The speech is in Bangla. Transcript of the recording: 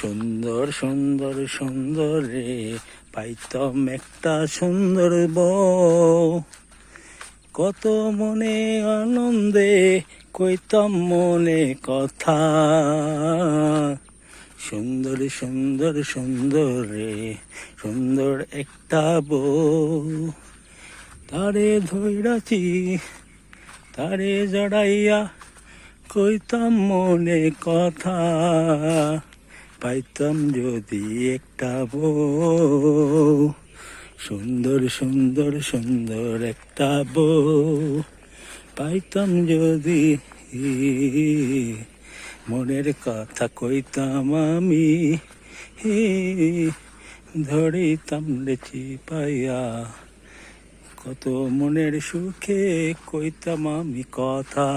সুন্দর সুন্দর সুন্দর রে, পাইতাম একটা সুন্দর বউ। কত মনে আনন্দে কইতাম মনে কথা। সুন্দর সুন্দর সুন্দর রে, সুন্দর একটা বউ। তারে ধইরাছি, তারে জড়াইয়া কইতাম মনে কথা। পাইতাম যদি একটা বউ, সুন্দর সুন্দর সুন্দর একটা বউ। পাইতাম যদি, মনের কথা কইতাম আমি, ধরিতাম লেচি পাইয়া। কত মনের সুখে কইতাম আমি কথা।